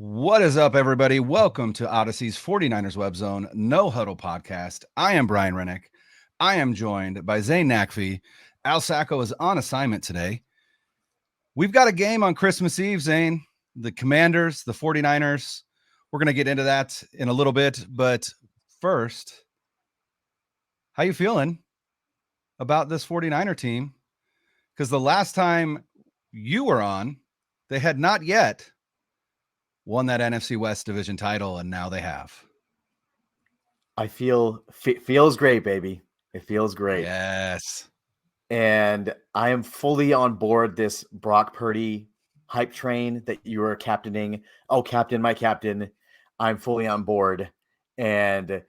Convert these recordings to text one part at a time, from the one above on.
What is up, everybody? Welcome to Audacy's 49ers Web Zone No Huddle podcast. I am Brian Rennick. I am joined by Zain Nakfi. Al Sacco is on assignment today. We've got a game on Christmas Eve, Zain. The Commanders, the 49ers. We're going to get into that in a little bit. But first, how you feeling about this 49er team? Because the last time you were on, they had not yet won that NFC West division title, and now they have. I feels great, baby. It feels great. Yes. And I am fully on board this Brock Purdy hype train that you are captaining. Oh, captain, my captain. I'm fully on board. And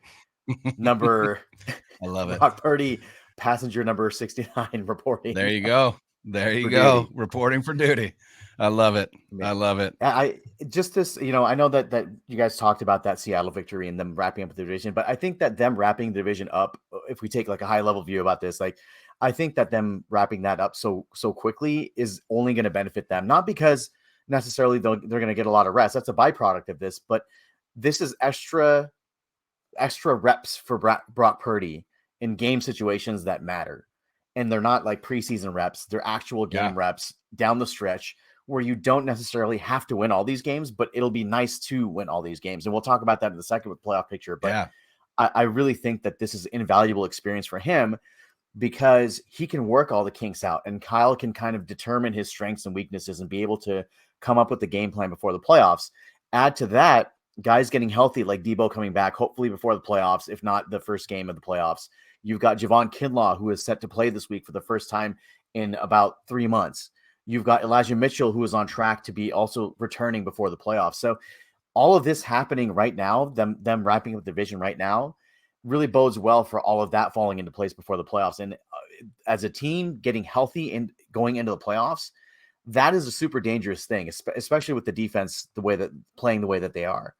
I love it. Brock Purdy, passenger number 69 reporting. There you go. There you go. Duty. Reporting for duty. I love it. I love it. I just this, I know that you guys talked about that Seattle victory and them wrapping up the division, but I think that them wrapping the division up, if we take like a high level view about this, like I think that them wrapping that up so quickly is only going to benefit them, not because necessarily they're going to get a lot of rest. That's a byproduct of this, but this is extra reps for Brock Purdy in game situations that matter. And they're not like preseason reps, they're actual game reps down the stretch where you don't necessarily have to win all these games, but it'll be nice to win all these games. And we'll talk about that in a second with playoff picture. But I really think that this is invaluable experience for him because he can work all the kinks out and Kyle can kind of determine his strengths and weaknesses and be able to come up with the game plan before the playoffs. Add to that, guys getting healthy like Debo coming back, hopefully before the playoffs, if not the first game of the playoffs. You've got Javon Kinlaw, who is set to play this week for the first time in about 3 months. You've got Elijah Mitchell, who is on track to be also returning before the playoffs. So all of this happening right now, them wrapping up the division right now, really bodes well for all of that falling into place before the playoffs. And as a team getting healthy and going into the playoffs, that is a super dangerous thing, especially with the defense, playing the way that they are.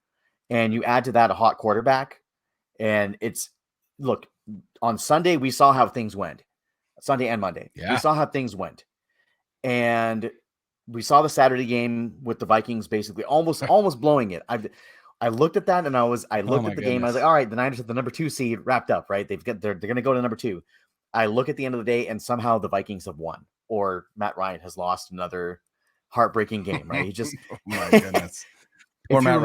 And you add to that a hot quarterback, and look, on Sunday, we saw how things went. Sunday and Monday. Yeah. We saw how things went. And we saw the Saturday game with the Vikings basically almost blowing it. I looked at that and I looked at the game. I was like, all right, the Niners have the number 2 seed wrapped up, right? They're going to go to number 2. I look at the end of the day and somehow the Vikings have won, or Matt Ryan has lost another heartbreaking game, right? He just, oh my goodness. Poor Matt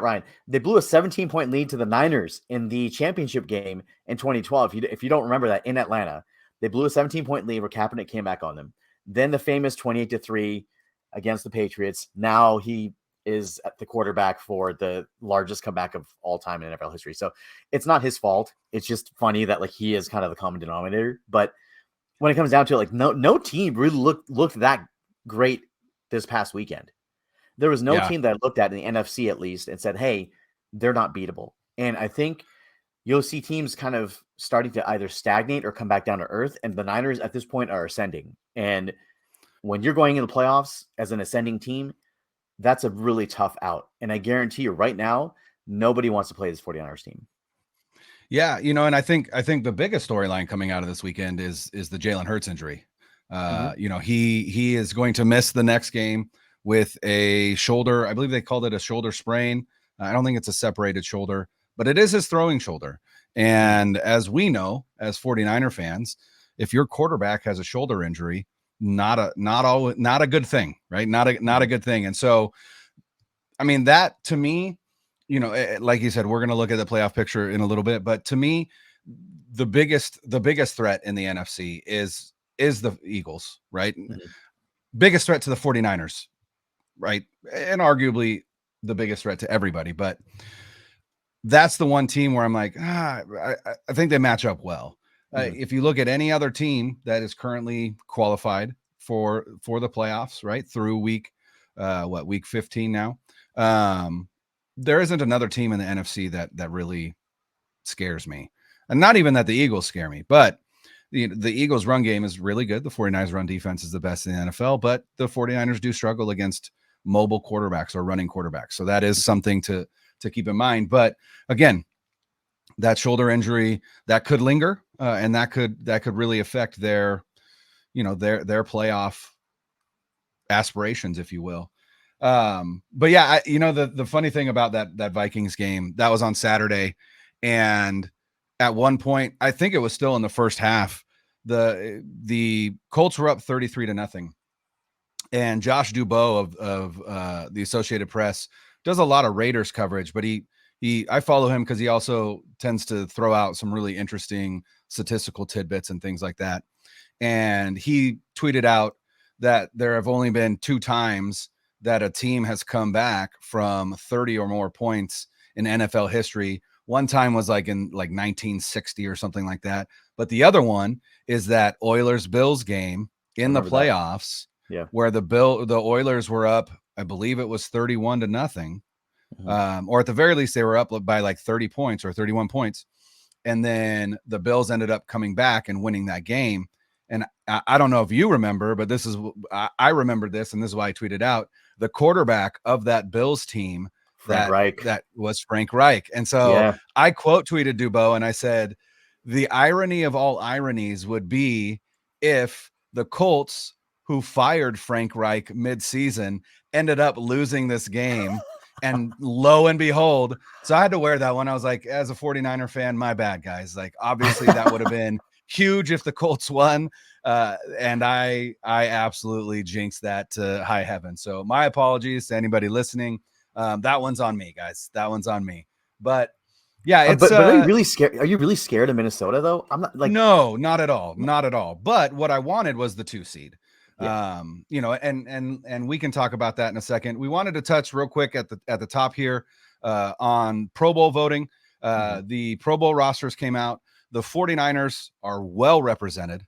Ryan. They blew a 17-point lead to the Niners in the championship game in 2012. If you don't remember that, in Atlanta, they blew a 17-point lead where Kaepernick came back on them. Then the famous 28-3 against the Patriots. Now he is at the quarterback for the largest comeback of all time in NFL history. So it's not his fault. It's just funny that like he is kind of the common denominator. But when it comes down to it, like no team really looked that great this past weekend. There was no team that I looked at in the NFC at least and said, hey, they're not beatable. And I think you'll see teams kind of starting to either stagnate or come back down to earth. And the Niners at this point are ascending. And when you're going into the playoffs as an ascending team, that's a really tough out. And I guarantee you right now, nobody wants to play this 49ers team. Yeah. And I think the biggest storyline coming out of this weekend is the Jalen Hurts injury. He is going to miss the next game with a shoulder. I believe they called it a shoulder sprain. I don't think it's a separated shoulder, but it is his throwing shoulder. And as we know, as 49er fans, if your quarterback has a shoulder injury, not a good thing, right? Not a good thing. And so, I mean, that to me, like you said, we're going to look at the playoff picture in a little bit, but to me, the biggest threat in the NFC is the Eagles, right? Mm-hmm. Biggest threat to the 49ers, right? And arguably the biggest threat to everybody, but that's the one team where I'm like, I think they match up well. If you look at any other team that is currently qualified for the playoffs, right, through week 15 now, there isn't another team in the NFC that really scares me. And not even that the Eagles scare me, but the Eagles run game is really good. The 49ers run defense is the best in the NFL, but the 49ers do struggle against mobile quarterbacks or running quarterbacks. So that is something to keep in mind. But again, that shoulder injury that could linger, and that could really affect their playoff aspirations, if you will. But yeah, the funny thing about that Vikings game, that was on Saturday, and at one point, I think it was still in the first half, the Colts were up 33-0. And Josh Dubois of the Associated Press does a lot of Raiders coverage, but I follow him because he also tends to throw out some really interesting statistical tidbits and things like that. And he tweeted out that there have only been 2 times that a team has come back from 30 or more points in NFL history. One time was like in 1960 or something like that. But the other one is that Oilers-Bills game in the playoffs. Yeah. Where the Oilers were up, I believe it was 31-0, or at the very least they were up by like 30 points or 31 points, and then the Bills ended up coming back and winning that game. And I don't know if you remember, but I remember this, and this is why I tweeted out the quarterback of that Bills team, that was Frank Reich. And so I quote tweeted Dubois and I said, the irony of all ironies would be if the Colts, who fired Frank Reich mid-season, ended up losing this game. And lo and behold, so I had to wear that one. I was like, as a 49er fan, my bad, guys. Like, obviously that would have been huge if the Colts won. And I absolutely jinxed that to high heaven. So my apologies to anybody listening. That one's on me, guys. That one's on me. But yeah, it's but are you really scared? Are you really scared of Minnesota though? I'm not no, not at all. Not at all. But what I wanted was the 2 seed. Yeah. And we can talk about that in a second. We wanted to touch real quick at the top here on Pro Bowl voting. The Pro Bowl rosters came out. The 49ers are well represented.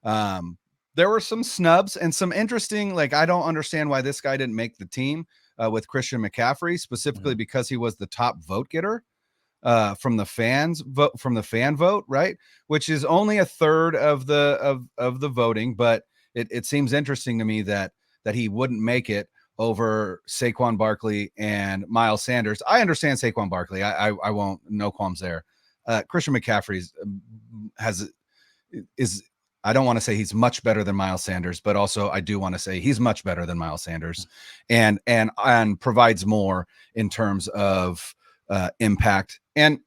There were some snubs and some interesting, I don't understand why this guy didn't make the team with Christian McCaffrey, specifically because he was the top vote getter from the fan vote, right? Which is only a third of the voting, but it seems interesting to me that he wouldn't make it over Saquon Barkley and Miles Sanders. I understand Saquon Barkley. I won't, no qualms there. Christian McCaffrey is I don't want to say he's much better than Miles Sanders, but also I do want to say he's much better than Miles Sanders and provides more in terms of impact. And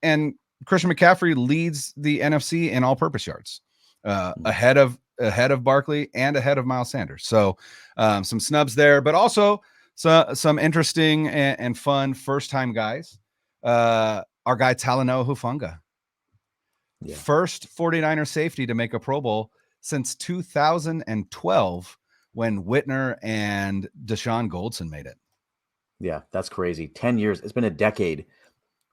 Christian McCaffrey leads the NFC in all-purpose yards, ahead of Barkley and ahead of Miles Sanders. So some snubs there, but also some interesting and fun first-time guys. Our guy Talanoa Hufanga, first 49er safety to make a Pro Bowl since 2012 when Whitner and Deshaun Goldson made it. Yeah, that's crazy. 10 years. It's been a decade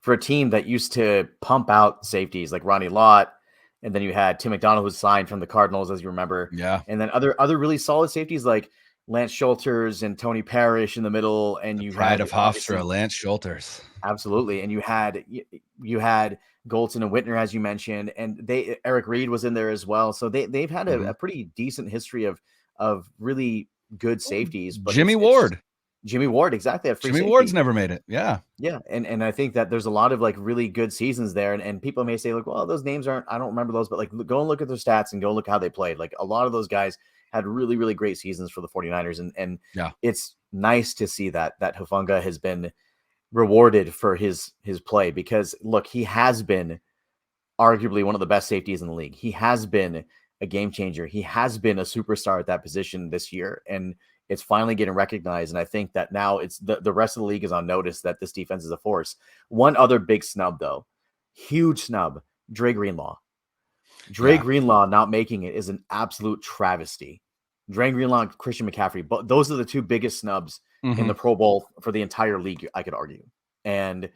for a team that used to pump out safeties like Ronnie Lott. And then you had Tim McDonald, who's signed from the Cardinals, as you remember. Yeah. And then other really solid safeties like Lance Schulters and Tony Parrish in the middle. And you pride of Hofstra, Lance Schulters. Absolutely. And you had Goldson and Whitner, as you mentioned, and Eric Reed was in there as well. So they've had a pretty decent history of really good safeties. But Jimmy Ward, exactly. Jimmy Ward's never made it. Yeah. And I think that there's a lot of really good seasons there. And people may say well, those names I don't remember those, but go and look at their stats and go look how they played. A lot of those guys had really, really great seasons for the 49ers. And it's nice to see that Hufanga has been rewarded for his play, because look, he has been arguably one of the best safeties in the league. He has been a game changer. He has been a superstar at that position this year, and it's finally getting recognized. And I think that now it's the rest of the league is on notice that this defense is a force. One other big snub though, huge snub, Dre Greenlaw. Greenlaw not making it is an absolute travesty. Dre Greenlaw and Christian McCaffrey, but those are the two biggest snubs in the Pro Bowl for the entire league, I could argue. And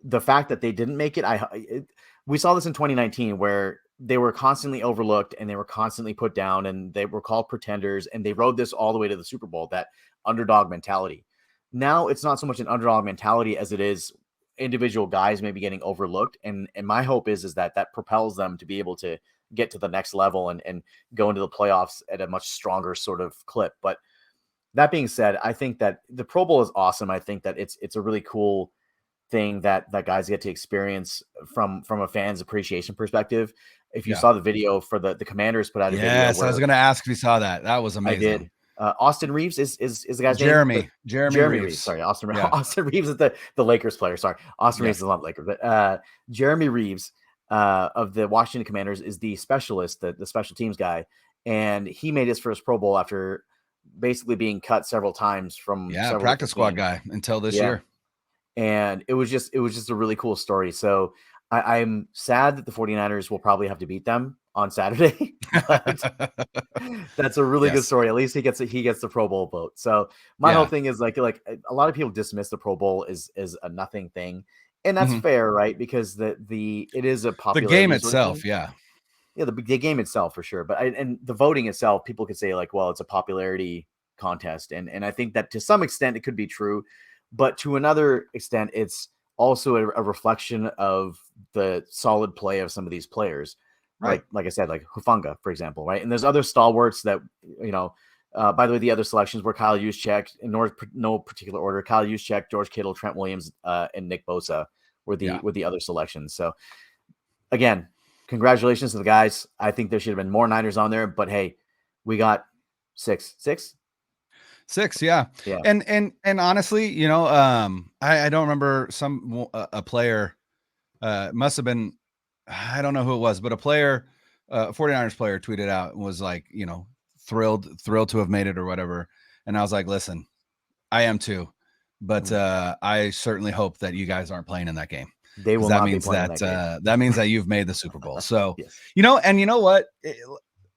the fact that they didn't make it, we saw this in 2019 where they were constantly overlooked and they were constantly put down and they were called pretenders, and they rode this all the way to the Super Bowl, that underdog mentality. Now it's not so much an underdog mentality as it is individual guys maybe getting overlooked. And my hope is that propels them to be able to get to the next level and go into the playoffs at a much stronger sort of clip. But that being said, I think that the Pro Bowl is awesome. I think that it's a really cool thing that guys get to experience from a fan's appreciation perspective. If you saw the video for the Commanders put out a video. Yes, I was going to ask if you saw that. That was amazing. Austin Reeves is the guy's name. Jeremy Reeves. Sorry, Yeah. Austin Reeves is the Lakers player. Sorry, Austin Reeves is not Lakers, but Jeremy Reeves of the Washington Commanders is the specialist, the special teams guy, and he made his first Pro Bowl after basically being cut several times from several practice squad teams. guy until this year. And it was just a really cool story. So I'm sad that the 49ers will probably have to beat them on Saturday, but that's a really good story. At least he gets the Pro Bowl vote. So my whole thing is like a lot of people dismiss the Pro Bowl as a nothing thing, and that's fair, right? Because it is a popular game itself, the game itself for sure. But and the voting itself, people could say like, well, it's a popularity contest, and I think that to some extent it could be true, but to another extent, it's also a reflection of the solid play of some of these players. Right. Like I said, like Hufanga, for example, right? And there's other stalwarts that, by the way, the other selections were Kyle Juszczyk, in no particular order, Kyle Juszczyk, George Kittle, Trent Williams, and Nick Bosa were the other selections. So again, congratulations to the guys. I think there should have been more Niners on there, but hey, we got six. Yeah. And honestly, I don't remember a player, must have been, I don't know who it was, but a player, 49ers player tweeted out and was like, thrilled to have made it or whatever. And I was like, listen, I am too, but I certainly hope that you guys aren't playing in that game. They will not be playing in that game. That means that you've made the Super Bowl. So, and you know what?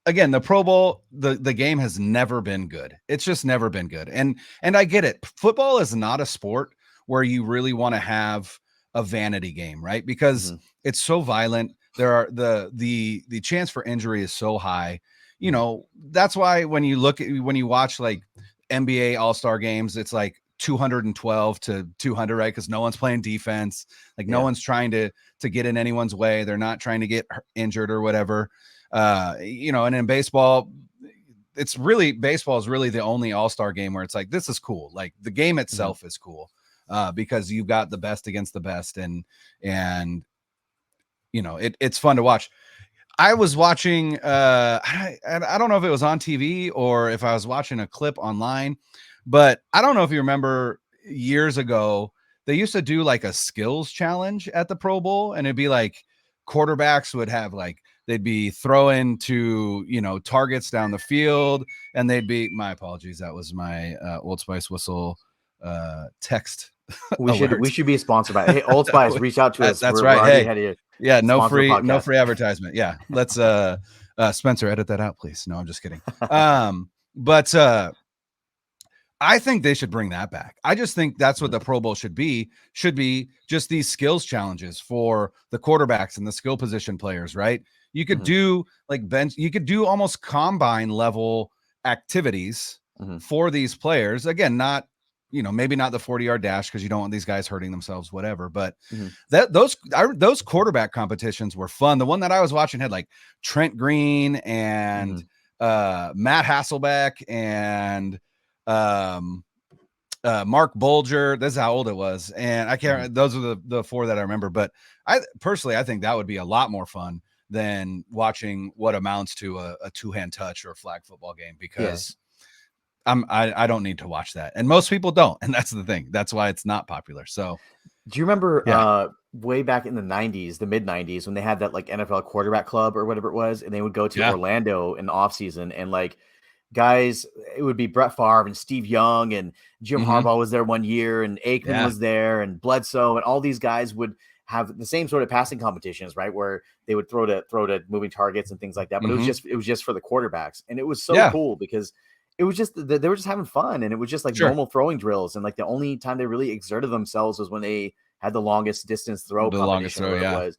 Again, the Pro Bowl, the game has never been good. It's just never been good. And I get it. Football is not a sport where you really want to have a vanity game, right? Because it's so violent. There are the chance for injury is so high. That's why when you watch like NBA All-Star games, it's like 212 to 200, right? Because no one's playing defense. Like no one's trying to get in anyone's way. They're not trying to get injured or whatever. And in baseball, baseball is really the only all-star game where it's like, this is cool. Like the game itself is cool, because you've got the best against the best, and it's fun to watch. I was watching, I don't know if it was on TV or if I was watching a clip online, but I don't know if you remember years ago, they used to do like a skills challenge at the Pro Bowl, and it'd be like quarterbacks would have they'd be throwing to, targets down the field, and they'd be, my apologies, that was my Old Spice whistle text. We should be sponsored by Hey, Old Spice, reach out to us. That's right. Hey, no free advertisement. Yeah. Let's Spencer, edit that out, please. No, I'm just kidding. But I think they should bring that back. I just think that's what the Pro Bowl should be just these skills challenges for the quarterbacks and the skill position players, right? You could do you could do almost combine level activities for these players. Again, not, maybe not the 40-yard dash, because you don't want these guys hurting themselves, whatever. But those quarterback competitions were fun. The one that I was watching had like Trent Green and Matt Hasselbeck and Mark Bulger. This is how old it was, and I can't. Those are the four that I remember. But I think that would be a lot more fun than watching what amounts to a two-hand touch or a flag football game, because I don't need to watch that, and most people don't, and that's the thing. That's why it's not popular. So, do you remember way back in the 90s, the mid 90s, when they had that like NFL quarterback club or whatever it was, and they would go to Orlando in the off season, and like guys, it would be Brett Favre and Steve Young and Jim Harbaugh was there one year, and Aikman was there, and Bledsoe, and all these guys would have the same sort of passing competitions, right? Where they would throw to moving targets and things like that. But it was just for the quarterbacks. And it was so cool because it was just, they were just having fun. And it was just like normal throwing drills. And like the only time they really exerted themselves was when they had the longest distance throw. The longest throw, it was.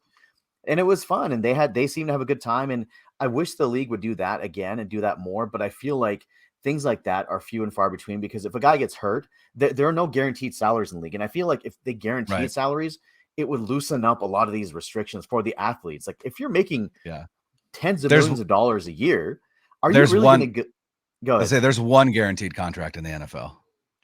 And it was fun. And they seemed to have a good time. And I wish the league would do that again and do that more. But I feel like things like that are few and far between, because if a guy gets hurt, there are no guaranteed salaries in the league. And I feel like if they guaranteed salaries, it would loosen up a lot of these restrictions for the athletes. Like if you're making tens of millions of dollars a year, are you really going to go ahead? I say there's one guaranteed contract in the NFL.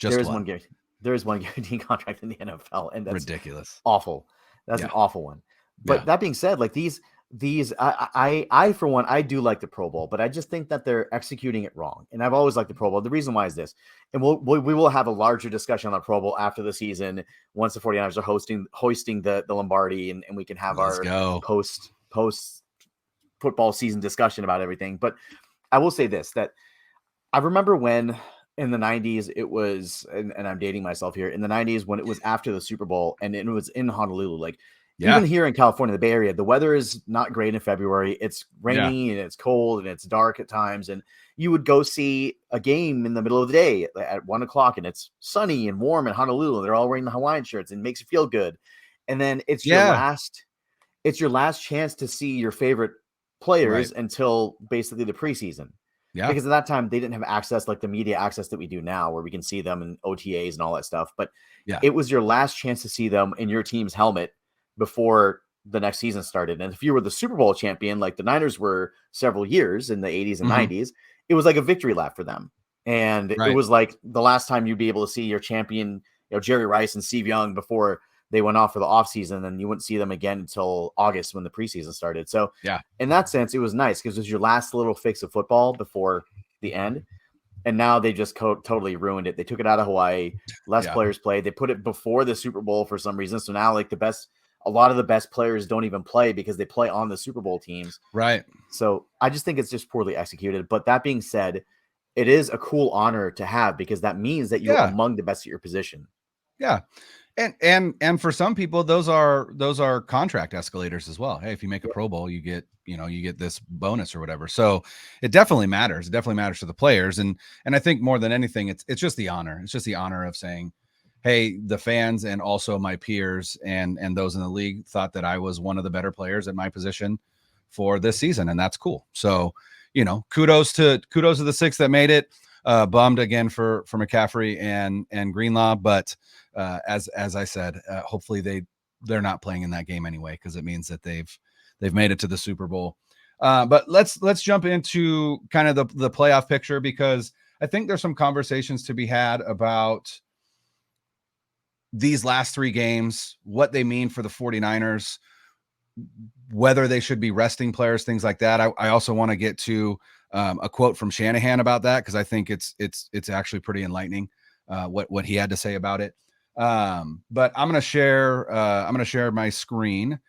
There is one guaranteed contract in the NFL, and that's ridiculous. Awful. That's an awful one. But that being said, like these these I for one, I do like the Pro Bowl, but I just think that they're executing it wrong. And I've always liked the Pro Bowl. The reason why is this, and we will have a larger discussion on the Pro Bowl after the season once the 49ers are hoisting the Lombardi, and we can have Let's our go. post football season discussion about everything. But I will say this, that I remember when in the 90s it was, and I'm dating myself here, in the 90s when it was after the Super Bowl and it was in Honolulu. Like, even Yeah. here in California, the Bay Area, the weather is not great in February. It's Yeah. rainy and it's cold and it's dark at times. And you would go see a game in the middle of the day at 1 o'clock, and it's sunny and warm in Honolulu. And they're all wearing the Hawaiian shirts and it makes you feel good. And then it's Yeah. your last chance to see your favorite Right. players until basically the preseason. Yeah. Because at that time they didn't have access like the media access that we do now, where we can see them in OTAs and all that stuff. But Yeah. it was your last chance to see them in your team's helmet before the next season started. And if you were the Super Bowl champion, like the Niners were several years in the 80s and Mhm. 90s, it was like a victory lap for them. And it Right. was like the last time you'd be able to see your champion, Jerry Rice and Steve Young, before they went off for the offseason, and you wouldn't see them again until August when the preseason started. So Yeah. in that sense, it was nice because it was your last little fix of football before the end. And now they just totally ruined it. They took it out of Hawaii. Less Yeah. players played. They put it before the Super Bowl for some reason. So now, like, a lot of the best players don't even play because they play on the Super Bowl teams. Right. So I just think it's just poorly executed. But that being said, it is a cool honor to have because that means that you're Yeah. among the best at your position. Yeah. And for some people, those are contract escalators as well. Hey, if you make a Pro Bowl, you get this bonus or whatever. So it definitely matters. It definitely matters to the players. And I think more than anything, it's just the honor. It's just the honor of saying, hey, the fans and also my peers and those in the league thought that I was one of the better players at my position for this season, and that's cool. So, kudos to the six that made it. Bummed again for McCaffrey and Greenlaw, but as I said, hopefully they're not playing in that game anyway, because it means that they've made it to the Super Bowl. But let's jump into kind of the playoff picture, because I think there's some conversations to be had about these last three games, what they mean for the 49ers, whether they should be resting players, things like that. I also want to get to a quote from Shanahan about that, because I think it's actually pretty enlightening what he had to say about it. But I'm gonna share my screen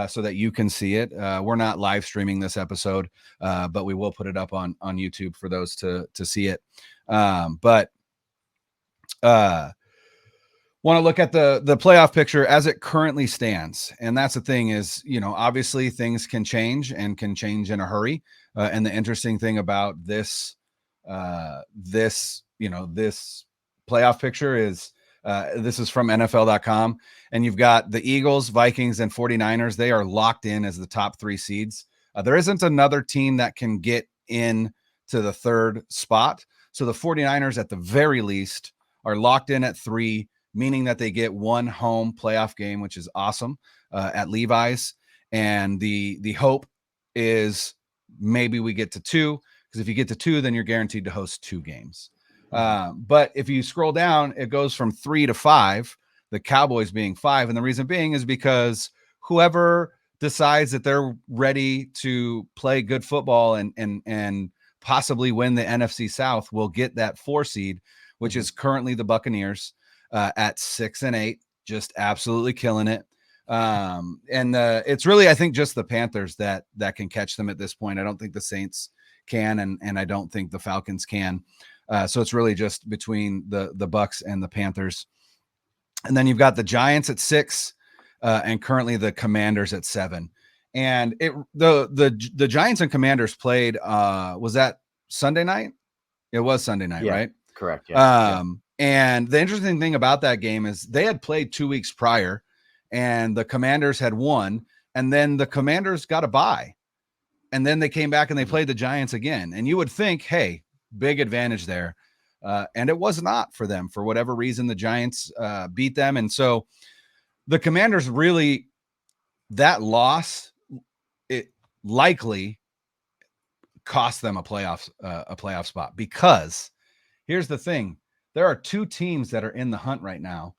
so that you can see it. We're not live streaming this episode, but we will put it up on YouTube for those to see it. But want to look at the playoff picture as it currently stands. And that's the thing is, obviously things can change and can change in a hurry. And the interesting thing about this playoff picture is this is from NFL.com, and you've got the Eagles, Vikings, and 49ers. They are locked in as the top three seeds. There isn't another team that can get in to the third spot. So the 49ers at the very least are locked in at 3, meaning that they get one home playoff game, which is awesome, at Levi's. And the hope is maybe we get to 2, because if you get to 2, then you're guaranteed to host 2 games. But if you scroll down, it goes from 3 to 5, the Cowboys being 5. And the reason being is because whoever decides that they're ready to play good football and possibly win the NFC South will get that 4 seed, which is currently the Buccaneers at 6-8, just absolutely killing it. And it's really, I think, just the Panthers that can catch them at this point. I don't think the Saints can, and I don't think the Falcons can. So it's really just between the Bucks and the Panthers. And then you've got the Giants at 6, and currently the Commanders at 7. And the Giants and Commanders played. Was that Sunday night? It was Sunday night, right? Correct. Yeah. And the interesting thing about that game is they had played 2 weeks prior, and the Commanders had won, and then the Commanders got a bye, and then they came back and they played the Giants again. And you would think, hey, big advantage there. And it was not for them. For whatever reason, the Giants beat them. And so the Commanders really, that loss, it likely cost them a playoff spot, because here's the thing. There are 2 teams that are in the hunt right now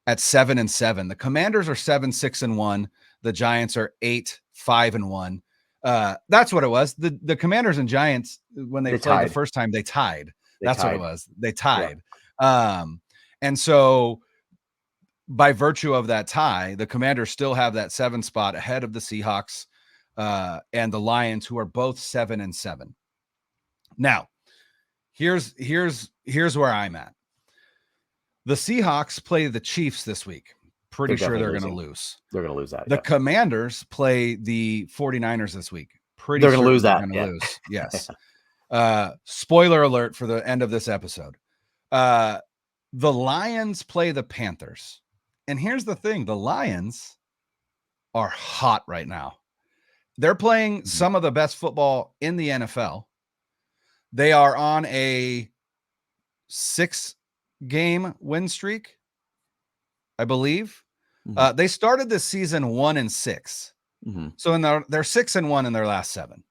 at 7-7. The Commanders are 7-6-1. The Giants are 8-5-1. That's what it was. The Commanders and Giants, when they played the first time, they tied. That's what it was. They tied. Yeah. And so by virtue of that tie, the Commanders still have that 7 spot ahead of the Seahawks and the Lions, who are both 7-7. Now, here's where I'm at. The Seahawks play the Chiefs this week. Pretty sure they're going to lose. They're going to lose that. The Commanders play the 49ers this week. Pretty sure they're going to lose. Yes. Spoiler alert for the end of this episode. The Lions play the Panthers. And here's the thing. The Lions are hot right now. They're playing some of the best football in the NFL. They are on a 6-game win streak, I believe. They started this season 1-6. So they're 6-1 in their last 7,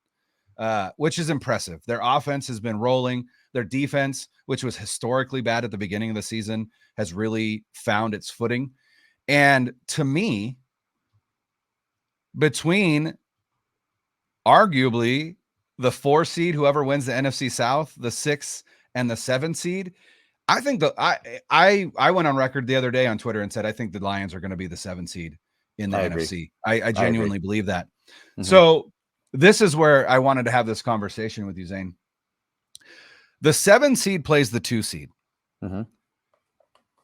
which is impressive. Their offense has been rolling. Their defense, which was historically bad at the beginning of the season, has really found its footing. And to me, between arguably the 4 seed, whoever wins the NFC South, the 6 and the 7 seed, I think I went on record the other day on Twitter and said I think the Lions are going to be the 7 seed in the NFC. I genuinely believe that. So this is where I wanted to have this conversation with you, Zain. The 7 seed plays the 2 seed.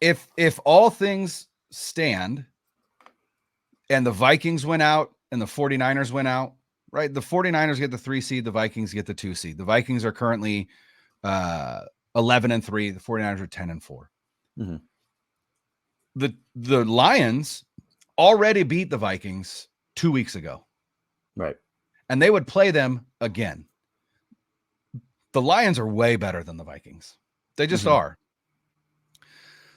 If all things stand and the Vikings went out and the 49ers went out, right? The 49ers get the 3 seed, the Vikings get the 2 seed. The Vikings are currently 11-3, the 49ers are 10-4. The Lions already beat the Vikings 2 weeks ago. Right. And they would play them again. The Lions are way better than the Vikings. They just are.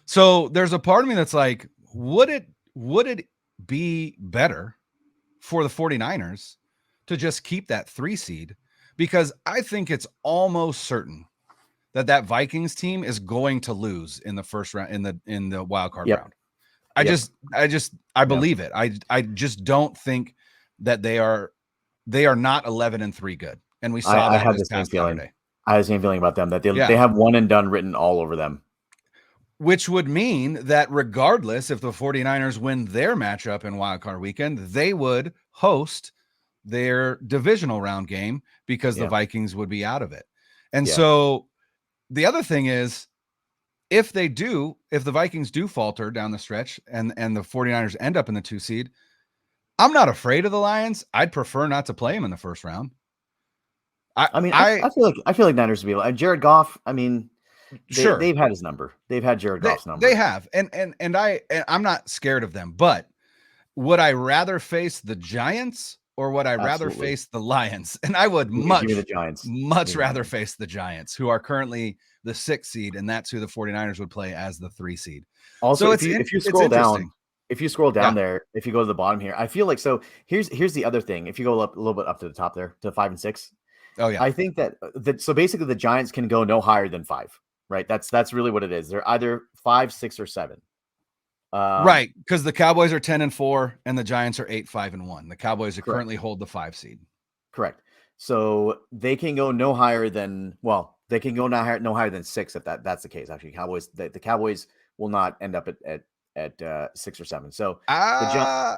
So there's a part of me that's like, would it be better for the 49ers to just keep that 3 seed? Because I think it's almost certain that Vikings team is going to lose in the first round, in the wild card round. I believe it. I just don't think that they are not 11-3 good. And we saw that this past Saturday. I had the same feeling about them, that they have one and done written all over them. Which would mean that regardless if the 49ers win their matchup in wildcard weekend, they would host their divisional round game because the Vikings would be out of it. And so the other thing is, if the Vikings do falter down the stretch and the 49ers end up in the 2 seed, I'm not afraid of the Lions. I'd prefer not to play them in the first round. I feel like Niners would be like Jared Goff. I mean, they've had his number. They've had Jared Goff's number. They have. And I'm not scared of them, but would I rather face the Giants or would I rather face the Lions? And I would much rather face the Giants, who are currently the 6 seed, and that's who the 49ers would play as the 3 seed. Also, so if you scroll down there, if you go to the bottom here, I feel like, so here's the other thing. If you go up a little bit up to the top there to 5 and 6. Oh yeah. I think that so basically the Giants can go no higher than 5, right? That's really what it is. They're either 5, 6, or 7. Right, because the Cowboys are 10-4 and the Giants are 8-5-1. The Cowboys currently hold the 5 seed. Correct. So they can go no higher than they can go no higher than 6 if that's the case. Actually, the Cowboys will not end up at 6 or 7. So but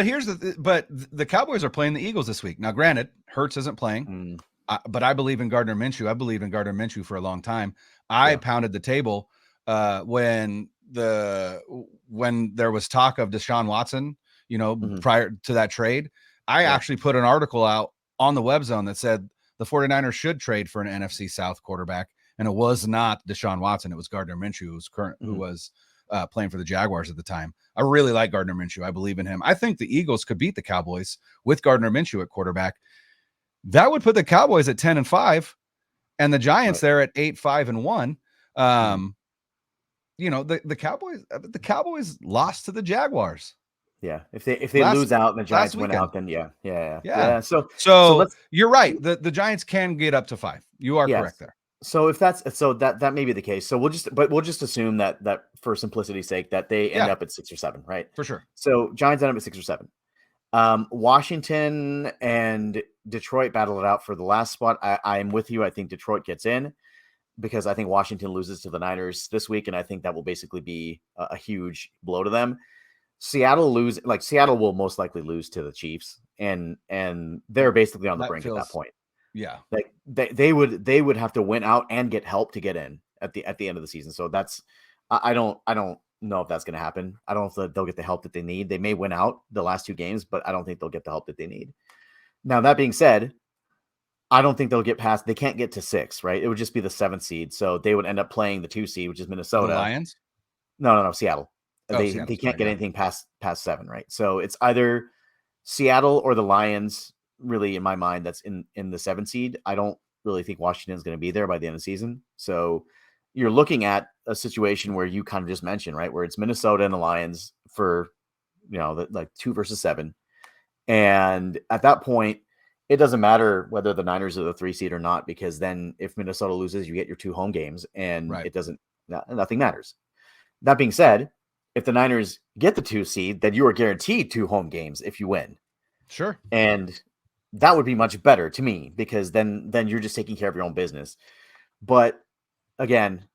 here's the Cowboys are playing the Eagles this week. Now, granted, Hurts isn't playing, but I believe in Gardner Minshew. I believe in Gardner Minshew for a long time. I pounded the table when there was talk of Deshaun Watson, prior to that trade. I actually put an article out on the web zone that said the 49ers should trade for an NFC South quarterback. And it was not Deshaun Watson. It was Gardner Minshew, who was playing for the Jaguars at the time. I really like Gardner Minshew. I believe in him. I think the Eagles could beat the Cowboys with Gardner Minshew at quarterback. That would put the Cowboys at 10-5 and the Giants there at 8-5-1. The Cowboys lost to the Jaguars. Yeah. If they lose out and the Giants win out, then yeah. So you're right. The Giants can get up to 5. You are correct there. So if that's so that may be the case. So we'll just assume that for simplicity's sake that they end Yeah, up at 6 or 7, right? for sure. So Giants end up at 6 or 7. Washington and Detroit battle it out for the last spot. I am with you. I think Detroit gets in because I think Washington loses to the Niners this week, and I think that will basically be a huge blow to them. Seattle will most likely lose to the Chiefs, and they're basically on the That brink at that feels, point. yeah, Like they would have to win out and get help to get in at the end of the season. So that's I don't know if that's going to happen. I don't know if they'll get the help that they need. They may win out the last 2 games, but I don't think they'll get the help that they need. Now that being said, I don't think they'll get past. They can't get to 6, right? It would just be the 7th seed, so they would end up playing the 2 seed, which is the Minnesota. Lions. No, Seattle. Oh, They Seattle. can't Sorry, get yeah, anything past 7, right? So it's either Seattle or the Lions. Really, in my mind, that's in the 7 seed. I don't really think Washington's going to be there by the end of the season. So you're looking at a situation where you kind of just mentioned, right, where it's Minnesota and the Lions for like 2 versus 7, and at that point, it doesn't matter whether the Niners are the 3 seed or not, because then if Minnesota loses, you get your 2 home games, and right, it doesn't nothing matters. That being said, if the Niners get the 2 seed, then you are guaranteed 2 home games if you win. sure, And that would be much better to me because then you're just taking care of your own business. But again,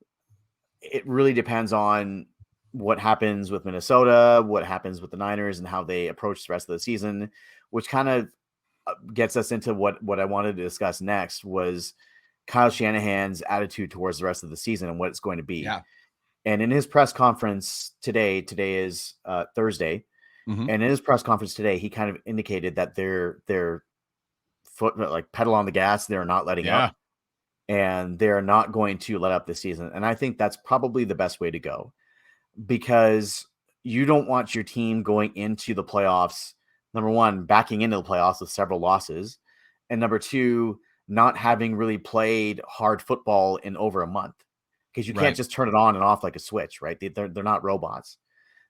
it really depends on what happens with Minnesota, what happens with the Niners, and how they approach the rest of the season, which kind of gets us into what I wanted to discuss next was Kyle Shanahan's attitude towards the rest of the season and what it's going to be. yeah, And in his press conference today is Thursday, mm-hmm. and in his press conference today, he kind of indicated that they're foot like pedal on the gas. They're not letting Yeah, up, and they're not going to let up this season. And I think that's probably the best way to go because you don't want your team going into the playoffs. Number one, backing into the playoffs with several losses, and number two, not having really played hard football in over a month because you can't right. just turn it on and off like a switch, right? They're not robots.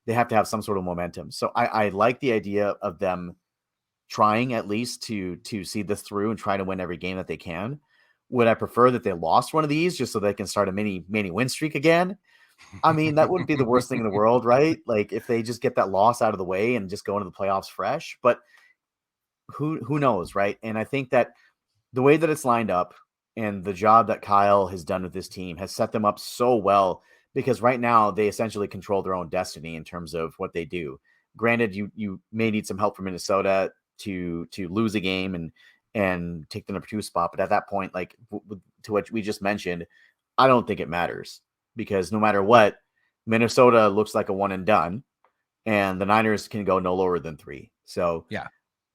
They have to have some sort of momentum. So I like the idea of them trying at least to see this through and try to win every game that they can. Would I prefer that they lost one of these just so they can start a mini win streak again? I mean, that wouldn't be the worst thing in the world, right? Like if they just get that loss out of the way and just go into the playoffs fresh. But who knows, right? And I think that the way that it's lined up and the job that Kyle has done with this team has set them up so well because right now they essentially control their own destiny in terms of what they do. Granted, you may need some help from Minnesota to lose a game and take the number 2 spot, but at that point, like to what we just mentioned, I don't think it matters because no matter what, Minnesota looks like a one and done, and the Niners can go no lower than 3. So Yeah,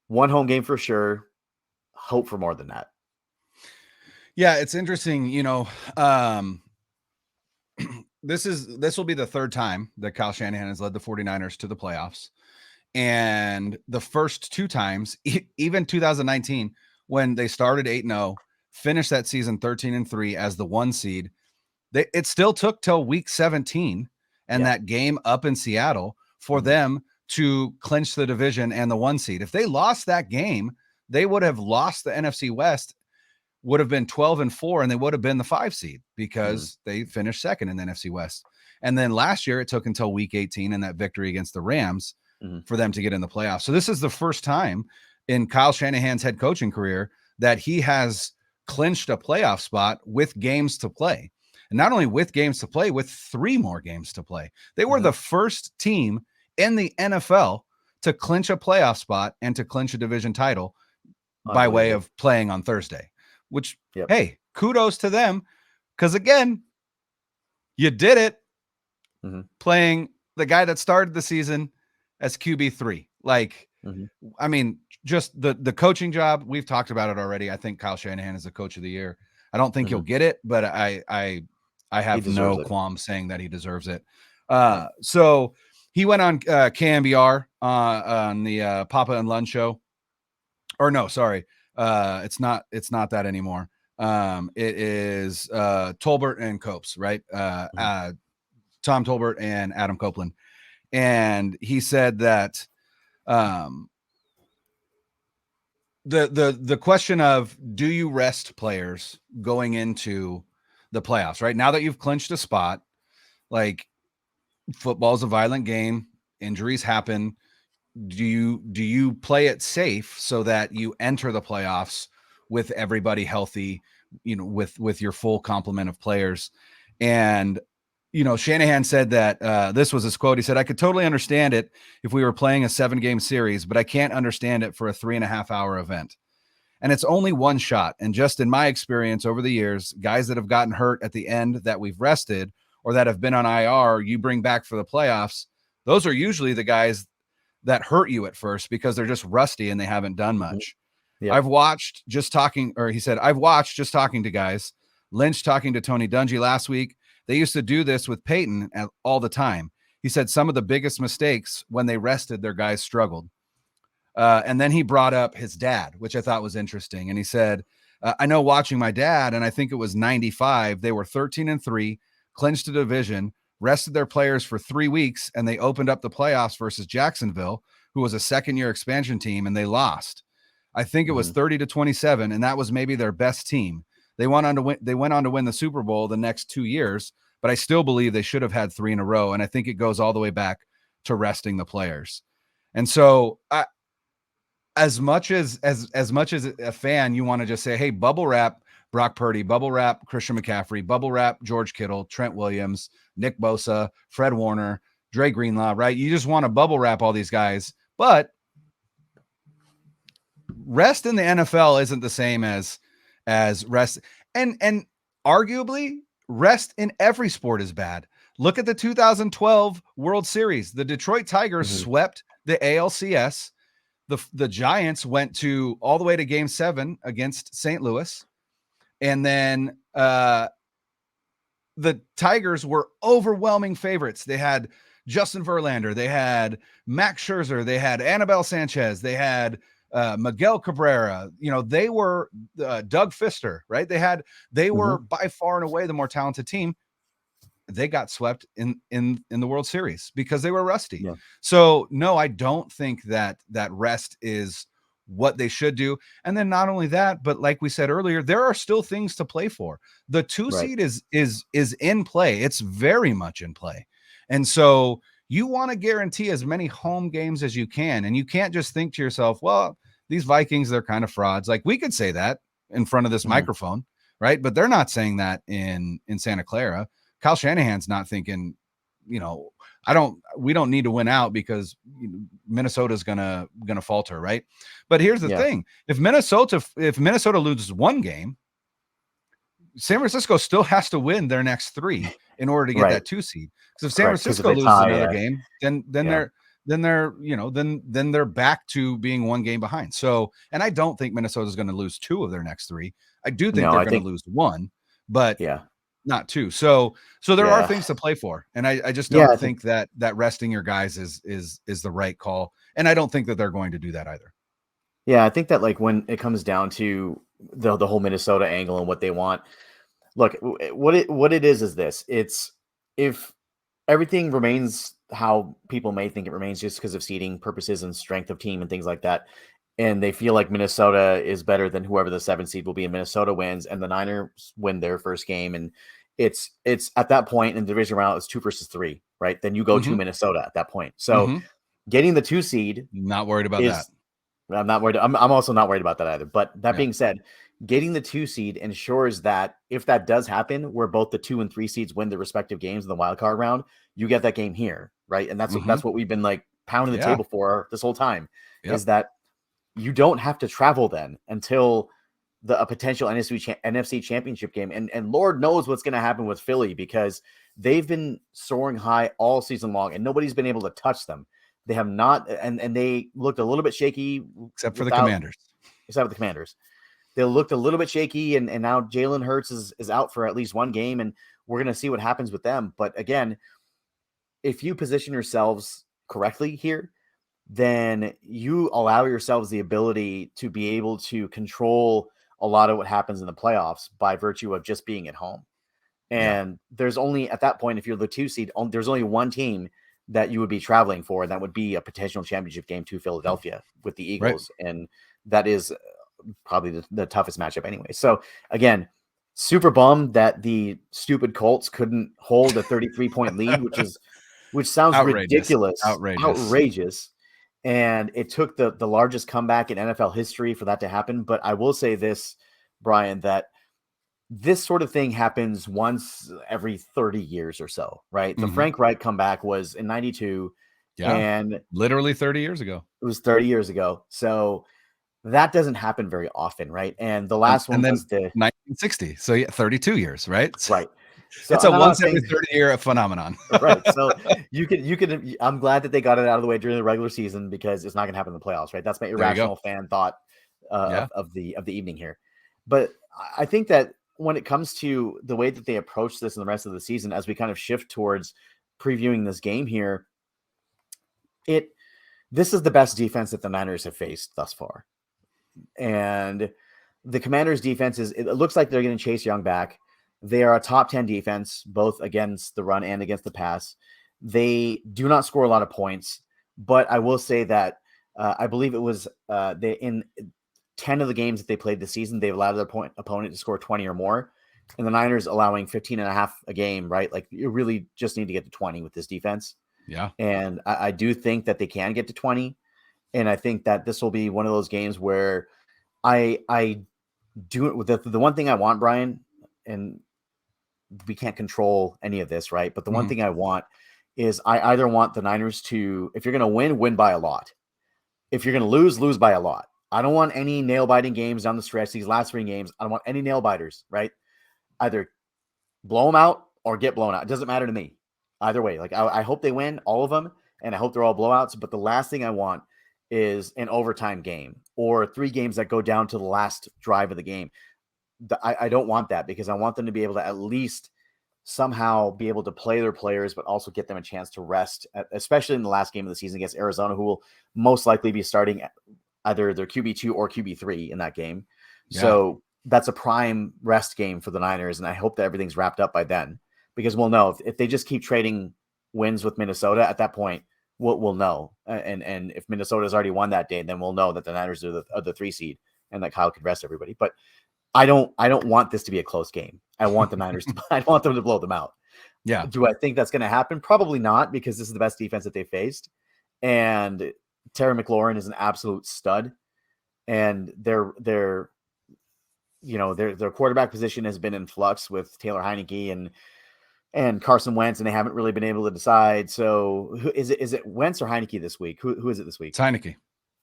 one home game for sure. Hope for more than that. yeah. It's interesting, this will be the third time that Kyle Shanahan has led the 49ers to the playoffs. And the first 2 times, even 2019, when they started 8-0, finished that season 13-3 as the 1 seed, it still took till week 17 and that game up in Seattle for them to clinch the division and the 1 seed. If they lost that game, they would have lost the NFC West, would have been 12-4, and they would have been the 5 seed because they finished second in the NFC West. And then last year, it took until week 18 and that victory against the Rams for them to get in the playoffs. So this is the first time in Kyle Shanahan's head coaching career that he has clinched a playoff spot with games to play. And not only with games to play, with 3 more games to play. They were the first team in the NFL to clinch a playoff spot and to clinch a division title by way of playing on Thursday, which, hey, kudos to them. Because again, you did it playing the guy that started the season as QB3. Like, I mean, just the coaching job, we've talked about it already. I think Kyle Shanahan is the coach of the year. I don't think he'll get it, but I have no qualms saying that he deserves it. So he went on KMBR on the Papa and Lund show. Or no, sorry. It's not that anymore. It is Tolbert and Copes, right? Tom Tolbert and Adam Copeland. And he said that the question of do you rest players going into the playoffs, right? Now that you've clinched a spot, like football's a violent game, injuries happen. Do you play it safe so that you enter the playoffs with everybody healthy, with your full complement of players? And Shanahan said that this was his quote. He said, "I could totally understand it if we were playing a 7-game series, but I can't understand it for a 3.5-hour event. And it's only one shot. And just in my experience over the years, guys that have gotten hurt at the end that we've rested or that have been on IR, you bring back for the playoffs. Those are usually the guys that hurt you at first because they're just rusty and they haven't done much." Yep. I've watched just talking to guys. Lynch talking to Tony Dungy last week. They used to do this with Peyton all the time. He said some of the biggest mistakes when they rested their guys struggled. And then he brought up his dad, which I thought was interesting. And he said, I know watching my dad, and I think it was 95, they were 13-3, clinched the division, rested their players for 3 weeks, and they opened up the playoffs versus Jacksonville, who was a second-year expansion team, and they lost. I think it was 30-27, and that was maybe their best team. They went on to win the Super Bowl the next 2 years, but I still believe they should have had 3 in a row, and I think it goes all the way back to resting the players. And so, as much as a fan, you want to just say, hey, bubble wrap Brock Purdy, bubble wrap Christian McCaffrey, bubble wrap George Kittle, Trent Williams, Nick Bosa, Fred Warner, Dre Greenlaw, right? You just want to bubble wrap all these guys, but rest in the NFL isn't the same as rest. And arguably rest in every sport is bad. Look at the 2012 World Series. The Detroit Tigers swept the ALCS. The Giants went all the way to Game 7 against St. Louis. And then the Tigers were overwhelming favorites. They had Justin Verlander. They had Max Scherzer. They had Anibal Sanchez. They had Miguel Cabrera. They were Doug Fister, right? They were by far and away the more talented team. They got swept in the World Series because they were rusty. Yeah. So no, I don't think that rest is what they should do. And then not only that, but like we said earlier, there are still things to play for. The 2 seed is in play. It's very much in play. And so you want to guarantee as many home games as you can. And you can't just think to yourself, well, these Vikings, they're kind of frauds. Like we could say that in front of this microphone, right? But they're not saying that in Santa Clara. Kyle Shanahan's not thinking, we don't need to win out because Minnesota's gonna falter, right? But here's the thing: if Minnesota loses one game, San Francisco still has to win their next 3 in order to get that 2 seed. Because if San Francisco loses another game, then they're back to being 1 game behind. So, and I don't think Minnesota's going to lose 2 of their next 3. I do think they're going to lose 1, but not 2. So there are things to play for. And I just don't think that resting your guys is the right call. And I don't think that they're going to do that either. Yeah. I think that like when it comes down to the whole Minnesota angle and what they want, look, what it is this, it's if everything remains how people may think it remains just because of seeding purposes and strength of team and things like that, and they feel like Minnesota is better than whoever the 7 seed will be, and Minnesota wins and the Niners win their first game. And it's at that point in the division round, it's 2 versus 3, right? Then you go to Minnesota at that point. So getting the 2 seed, not worried about that. I'm not worried. I'm also not worried about that either. But that being said, getting the 2 seed ensures that if that does happen, where both the 2 and 3 seeds win their respective games in the wild card round, you get that game here, right? And that's what we've been like pounding the table for this whole time, is that you don't have to travel then until a potential NFC championship game. And Lord knows what's going to happen with Philly, because they've been soaring high all season long and nobody's been able to touch them. They have not, and they looked a little bit shaky. Except for the Commanders. Except for the Commanders. They looked a little bit shaky, and now Jalen Hurts is out for at least 1 game, and we're going to see what happens with them. But again, if you position yourselves correctly here, then you allow yourselves the ability to be able to control a lot of what happens in the playoffs by virtue of just being at home. And there's only, at that point, if you're the 2 seed, there's only 1 team that you would be traveling for, and that would be a potential championship game to Philadelphia with the Eagles. Right. And that is probably the toughest matchup anyway. So again, super bummed that the stupid Colts couldn't hold a 33-point lead, which sounds Outrageous. ridiculous, Outrageous. outrageous. And it took the largest comeback in NFL history for that to happen. But I will say this, Brian, that this sort of thing happens once every 30 years or so, right? The Frank Reich comeback was in 92. Yeah. And literally 30 years ago. It was 30 years ago. So that doesn't happen very often, right? And the last one was the 1960. So yeah, 32 years, right? Right. So It's a I'm not once every saying 30-year phenomenon. right. So you could I'm glad that they got it out of the way during the regular season because it's not going to happen in the playoffs, right? That's my irrational fan thought of the evening here. But I think that when it comes to the way that they approach this in the rest of the season, as we kind of shift towards previewing this game here, this is the best defense that the Niners have faced thus far. And the Commanders' defense it looks like they're going to Chase Young back. They are a top 10 defense, both against the run and against the pass. They do not score a lot of points, but I will say that I believe it was in 10 of the games that they played this season, they've allowed their opponent to score 20 or more. And the Niners allowing 15 and a half a game, right? Like you really just need to get to 20 with this defense. Yeah. And I do think that they can get to 20. And I think that this will be one of those games where I do the one thing I want, Brian, and we can't control any of this, right? But the one thing I want is I either want the Niners to, if you're going to win by a lot. If you're going to lose by a lot. I don't want any nail-biting games down the stretch. These last 3 games, I don't want any nail-biters, right? Either blow them out or get blown out. It doesn't matter to me. Either way. Like I hope they win, all of them, and I hope they're all blowouts. But the last thing I want is an overtime game or 3 games that go down to the last drive of the game. I don't want that because I want them to be able to at least somehow be able to play their players, but also get them a chance to rest, especially in the last game of the season against Arizona, who will most likely be starting either their QB2 or QB3 in that game. Yeah. So that's a prime rest game for the Niners. And I hope that everything's wrapped up by then because we'll know if they just keep trading wins with Minnesota at that point, we'll know. And if Minnesota's already won that day, then we'll know that the Niners are the 3 seed and that Kyle could rest everybody. But I don't want this to be a close game. I want the Niners I want them to blow them out. Yeah. Do I think that's going to happen? Probably not, because this is the best defense that they faced. And Terry McLaurin is an absolute stud. And their quarterback position has been in flux with Taylor Heineke and Carson Wentz, and they haven't really been able to decide. So is it Wentz or Heineke this week? Who is it this week? It's Heineke.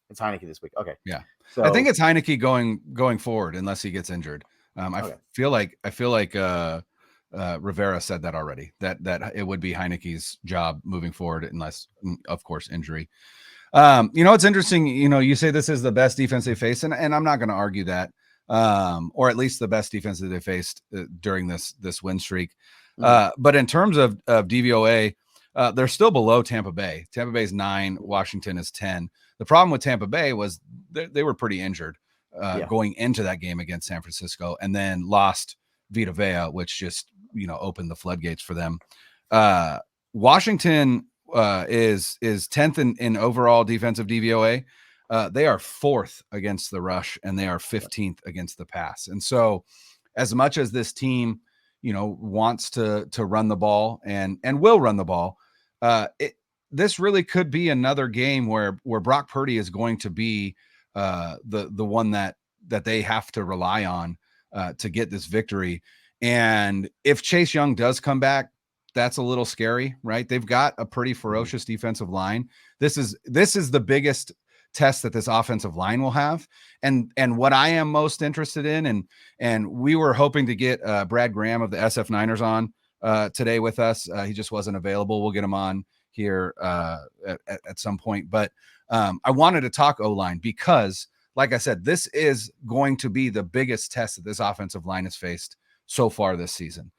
It's Heineke this week. Okay. Yeah. So I think it's Heineke going forward unless he gets injured. I feel like Rivera said that already, that it would be Heineke's job moving forward unless, of course, injury. It's interesting. You say this is the best defense they faced, and I'm not going to argue that, or at least the best defense that they faced during this win streak. But in terms of DVOA, they're still below Tampa Bay. Tampa Bay is 9, Washington is 10. The problem with Tampa Bay was they were pretty injured going into that game against San Francisco, and then lost Vita Vea, which just opened the floodgates for them. Washington is 10th in overall defensive DVOA. They are 4th against the rush, and they are 15th against the pass. And so, as much as this team wants to run the ball and will run the ball, this really could be another game where Brock Purdy is going to be the one that they have to rely on to get this victory. And if Chase Young does come back, that's a little scary, right? They've got a pretty ferocious defensive line. This is the biggest test that this offensive line will have. And what I am most interested in, and we were hoping to get Brad Graham of the SF Niners on today with us. He just wasn't available. We'll get him on here at some point. But I wanted to talk O-line because, like I said, this is going to be the biggest test that this offensive line has faced so far this season.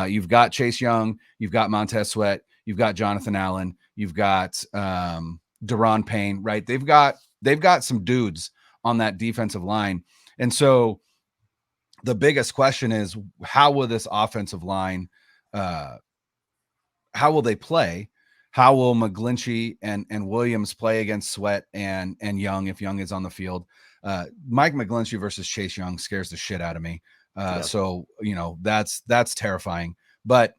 You've got Chase Young, you've got Montez Sweat, you've got Jonathan Allen, you've got Daron Payne, right? They've got some dudes on that defensive line. And so the biggest question is, how will this offensive line, how will they play? How will McGlinchey and Williams play against Sweat and Young if Young is on the field? Mike McGlinchey versus Chase Young scares the shit out of me. Yeah. So, that's terrifying. But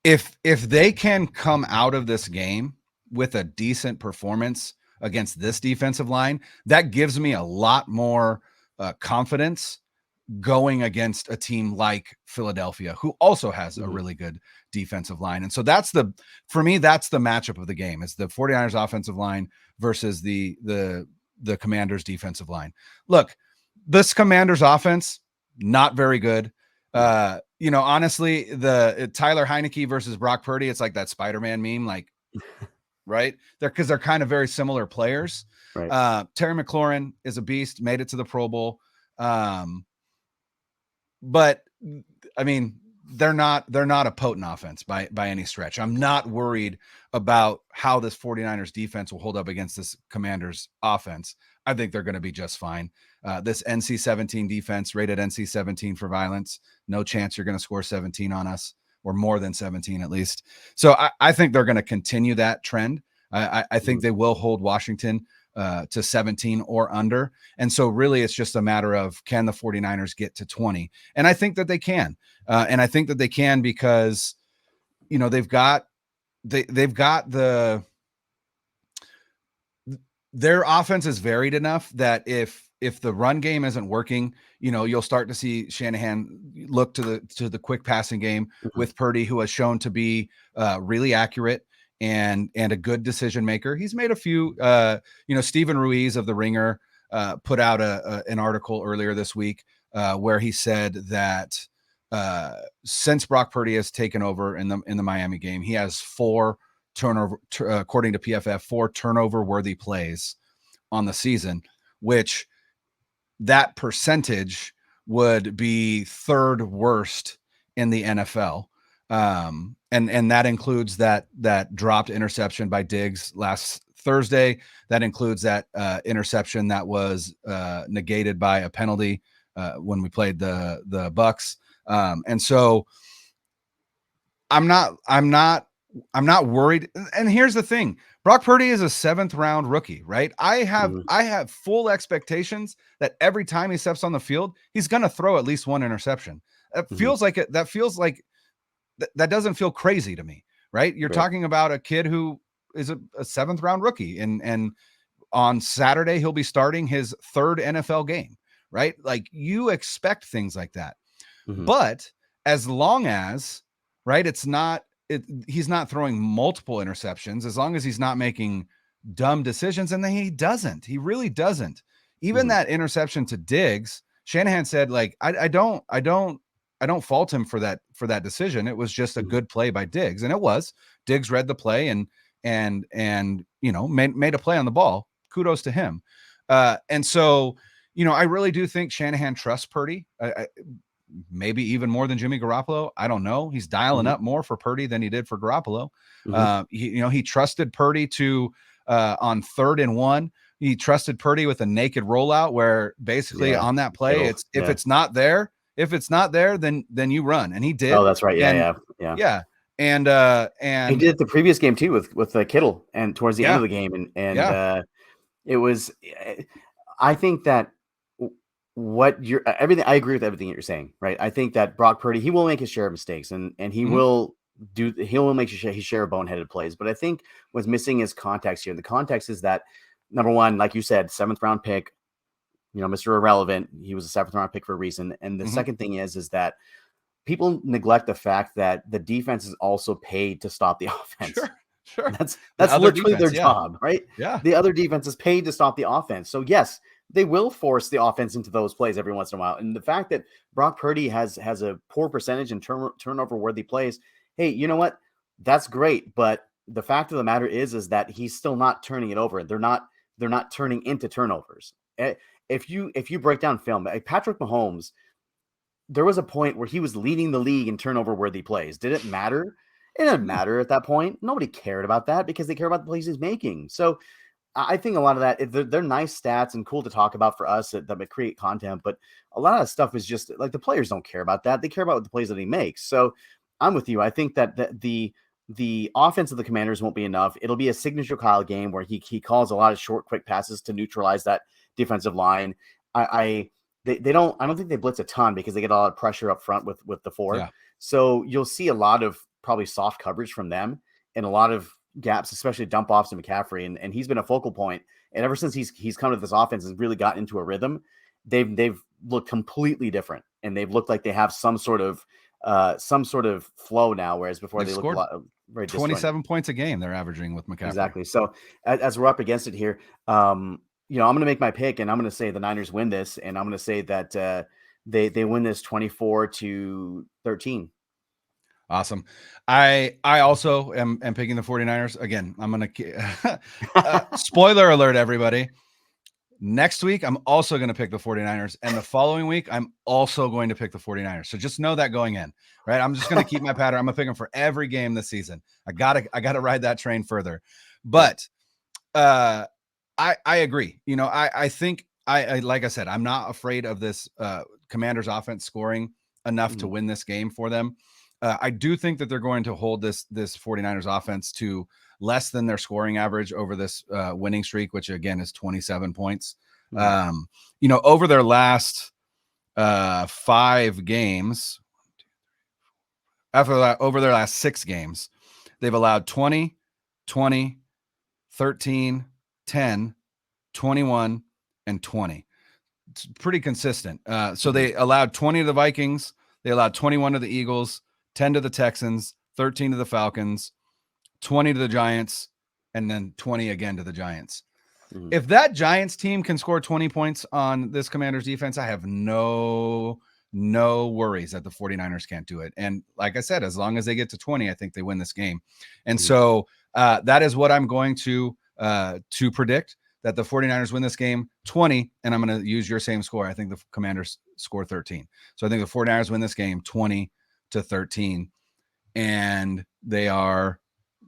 if they can come out of this game with a decent performance against this defensive line, that gives me a lot more confidence going against a team like Philadelphia, who also has a really good defensive line. And so for me, that's the matchup of the game, is the 49ers offensive line versus the Commanders defensive line. Look, this Commanders offense, not very good. Honestly, the Tyler Heineke versus Brock Purdy, it's like that Spider-Man meme, like, right? Because they're kind of very similar players. Right. Terry McLaurin is a beast, made it to the Pro Bowl. But I mean, they're not a potent offense by any stretch. I'm not worried about how this 49ers defense will hold up against this Commanders offense. I think they're going to be just fine. This NC-17 defense, rated NC-17 for violence. No chance you're going to score 17 on us, or more than 17 at least. So I think they're going to continue that trend. I think they will hold Washington to 17 or under. And so really it's just a matter of, can the 49ers get to 20? And I think that they can. And I think that they can because, they've got their offense is varied enough that if the run game isn't working, you'll start to see Shanahan look to the quick passing game with Purdy, who has shown to be really accurate and a good decision maker. He's made a few, Stephen Ruiz of The Ringer put out an article earlier this week where he said that since Brock Purdy has taken over in the Miami game, he has according to PFF, 4 turnover worthy plays on the season, which that percentage would be 3rd worst in the NFL. And that includes that dropped interception by Diggs last Thursday. That includes that interception that was negated by a penalty when we played the Bucks. And so I'm not worried. And here's the thing: Brock Purdy is a 7th round rookie, right? I have full expectations that every time he steps on the field, he's going to throw at least 1 interception. That feels like it. That feels like that doesn't feel crazy to me, right? You're talking about a kid who is a 7th round rookie, and on Saturday he'll be starting his 3rd NFL game, right? Like, you expect things like that. But as long as, right, he's not throwing multiple interceptions, as long as he's not making dumb decisions, and then he really doesn't. Even that interception to Diggs, Shanahan said, like, I don't fault him for that decision. It was just a good play by Diggs, and it was. Diggs read the play and made a play on the ball. Kudos to him. And so, I really do think Shanahan trusts Purdy. Maybe even more than Jimmy Garoppolo. I don't know. He's dialing up more for Purdy than he did for Garoppolo. He trusted Purdy to on 3rd and 1. He trusted Purdy with a naked rollout where basically on that play, if it's not there, then you run. And he did. Oh, that's right. Yeah. And he did it the previous game too with Kittle, and towards the end of the game. And it was, I think that I agree with everything that you're saying, right? I think that Brock Purdy, he will make his share of mistakes, and he will make his share of boneheaded plays. But I think what's missing is context here. The context is that, number one, like you said, 7th round pick, Mr. Irrelevant. He was a 7th round pick for a reason. And the second thing is that people neglect the fact that the defense is also paid to stop the offense. Sure. That's literally their job, right? Yeah. The other defense is paid to stop the offense. So yes, they will force the offense into those plays every once in a while. And the fact that Brock Purdy has a poor percentage in turnover worthy plays, hey, you know what? That's great. But the fact of the matter is that he's still not turning it over. They're not turning into turnovers. If you break down film, like Patrick Mahomes, there was a point where he was leading the league in turnover worthy plays. Did it matter? It didn't matter at that point. Nobody cared about that because they care about the plays he's making. So I think a lot of that, they're nice stats and cool to talk about for us that create content, but a lot of that stuff is just like, the players don't care about that. They care about the plays that he makes. So I'm with you. I think that the offense of the Commanders won't be enough. It'll be a signature Kyle game where he calls a lot of short, quick passes to neutralize that defensive line. they don't. I don't think they blitz a ton because they get a lot of pressure up front with the 4. Yeah. So you'll see a lot of probably soft coverage from them and a lot of gaps, especially dump offs to McCaffrey, and he's been a focal point. And ever since he's come to this offense and really gotten into a rhythm, they've looked completely different, and they've looked like they have some sort of flow now, whereas before They've they looked scored a lot very 27 points a game they're aaverageing with McCaffrey. Exactly. So as we're up against it here, I'm going to make my pick, and I'm going to say the Niners win this, and I'm going to say that they win this 24-13. Awesome. I also am picking the 49ers. Again, I'm going to spoiler alert, everybody. Next week, I'm also going to pick the 49ers. And the following week, I'm also going to pick the 49ers. So just know that going in, right? I'm just going to keep my pattern. I'm going to pick them for every game this season. I got to ride that train further. But I agree. I think I like I said, I'm not afraid of this Commanders offense scoring enough to win this game for them. I do think that they're going to hold this 49ers offense to less than their scoring average over this winning streak, which again is 27 points. Over their last 5 games, over their last 6 games, they've allowed 20, 20, 13, 10, 21, and 20. It's pretty consistent. So they allowed 20 to the Vikings. They allowed 21 to the Eagles, 10 to the Texans, 13 to the Falcons, 20 to the Giants, and then 20 again to the Giants. If that Giants team can score 20 points on this Commanders defense, I have no worries that the 49ers can't do it. And like I said, as long as they get to 20, I think they win this game. And so that is what I'm going to predict, that the 49ers win this game 20, and I'm going to use your same score. I think the Commanders score 13. So I think the 49ers win this game 20-13, and they are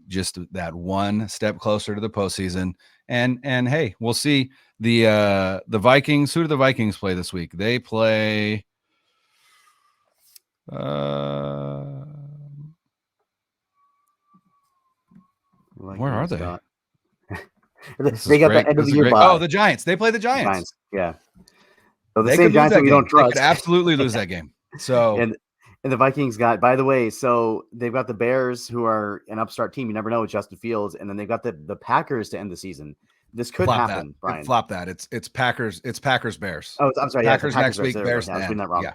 just that one step closer to the postseason. And hey, we'll see. The Vikings, who do the Vikings play this week? They play where are they? They got the end of the year bye. Oh, the Giants. They play the Giants. Yeah. So the same Giants that we don't trust. They could absolutely lose that game. So and the Vikings got, by the way, so they've got the Bears, who are an upstart team. You never know with Justin Fields, and then they've got the Packers to end the season. This could happen, Brian. Flop that. It's Packers. It's Packers Bears. Oh, I'm sorry. Packers, yeah, next week. Bears. I was reading that wrong. Yeah.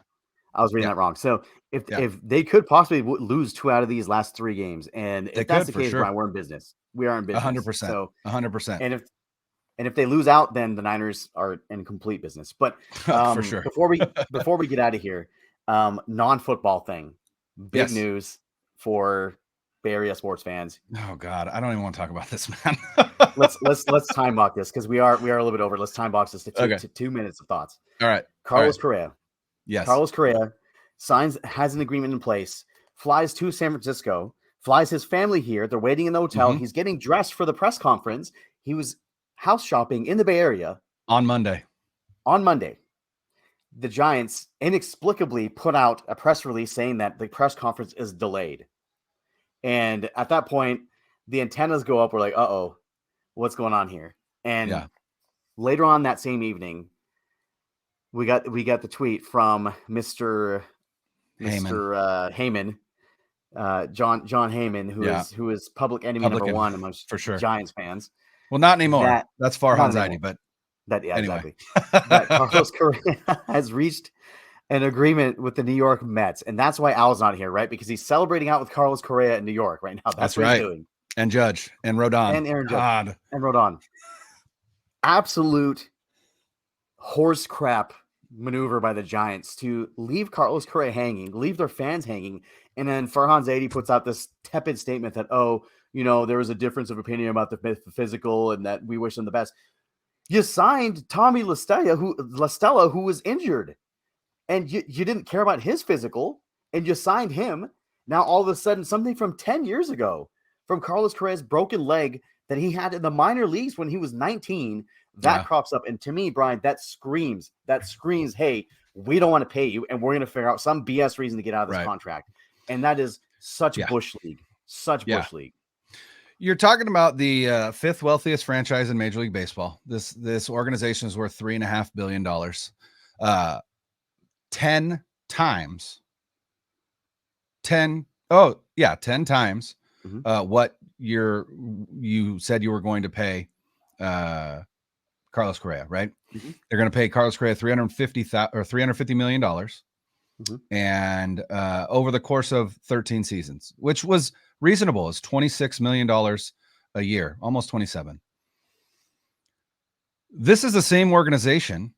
I was reading that wrong. So if they could possibly lose 2 out of these last 3 games, and if that's the case, Brian, we're in business. We are in business. 100%. So 100%. And if they lose out, then the Niners are in complete business. But for sure. before we get out of here, non-football thing, big news for Bay Area sports fans. Oh God, I don't even want to talk about this, man. let's time box this, because we are a little bit over. Let's time box this to 2 minutes of thoughts. All right. Carlos Correa. Yes. Carlos Correa has an agreement in place, flies to San Francisco, flies his family here. They're waiting in the hotel. He's getting dressed for the press conference. He was house shopping in the Bay Area on Monday. The Giants inexplicably put out a press release saying that the press conference is delayed. And at that point, the antennas go up. We're like, uh-oh, what's going on here? And later on that same evening, we got the tweet from Mr. Heyman, John Heyman, who is public enemy number 1 amongst Giants fans. Well, not anymore. That's Farhan Zaidi, but anyway. Exactly. That Carlos Correa has reached an agreement with the New York Mets, and that's why Al's not here, right? Because he's celebrating out with Carlos Correa in New York right now. That's what he's doing. And Judge and Rodon and Aaron Judge and Rodon. Absolute horse crap maneuver by the Giants to leave Carlos Correa hanging, leave their fans hanging, and then Farhan Zaidi puts out this tepid statement that, there was a difference of opinion about the physical and that we wish them the best. You signed Tommy La Stella, who was injured, and you didn't care about his physical, and you signed him. Now, all of a sudden, something from 10 years ago, from Carlos Correa's broken leg that he had in the minor leagues when he was 19, that crops up. And to me, Brian, that screams, hey, we don't want to pay you, and we're going to figure out some BS reason to get out of this contract. And that is such Bush League, Bush League. You're talking about the 5th wealthiest franchise in Major League Baseball. This organization is worth $3.5 billion. 10 times 10 oh yeah 10 times what you said you were going to pay Carlos Correa, right? They're going to pay Carlos Correa $350 million, and over the course of 13 seasons, which was reasonable. It's $26 million a year, almost 27. This is the same organization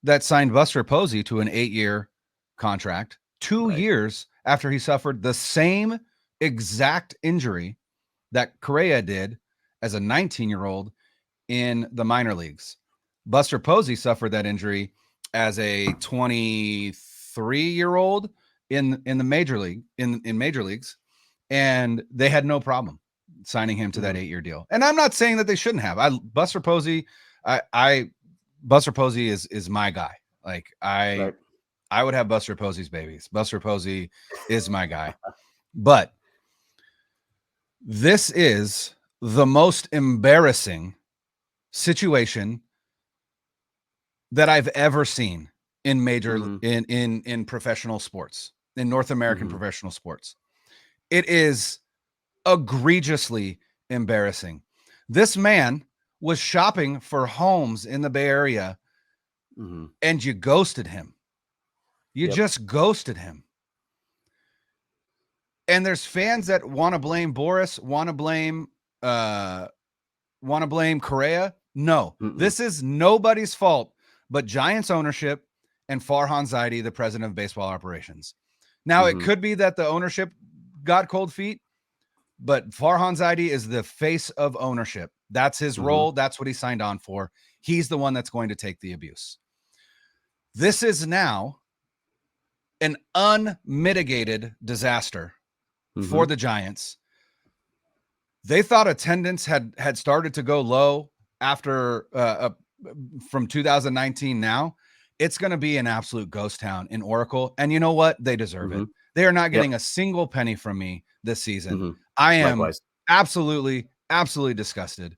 that signed Buster Posey to an 8-year contract 2 years after he suffered the same exact injury that Correa did as a 19-year-old in the minor leagues. Buster Posey suffered that injury as a 23-year-old in the major league in major leagues, and they had no problem signing him to that 8-year deal. And I'm not saying that they shouldn't have. Buster Posey is my guy. Like I would have Buster Posey's babies. Buster Posey is my guy. But this is the most embarrassing situation that I've ever seen in major in professional sports, in North American professional sports. It is egregiously embarrassing. This man was shopping for homes in the Bay Area, and you ghosted him. You just ghosted him. And there's fans that want to blame Boris, want to blame Correa. No, this is nobody's fault but Giants ownership and Farhan Zaidi, the president of baseball operations. Now, it could be that the ownership got cold feet, but Farhan Zaidi is the face of ownership. That's his role. That's what he signed on for. He's the one that's going to take the abuse. This is now an unmitigated disaster for the Giants. They thought attendance had started to go low after from 2019. Now it's going to be an absolute ghost town in Oracle. And you know what? They deserve it. They are not getting a single penny from me this season. I am absolutely disgusted.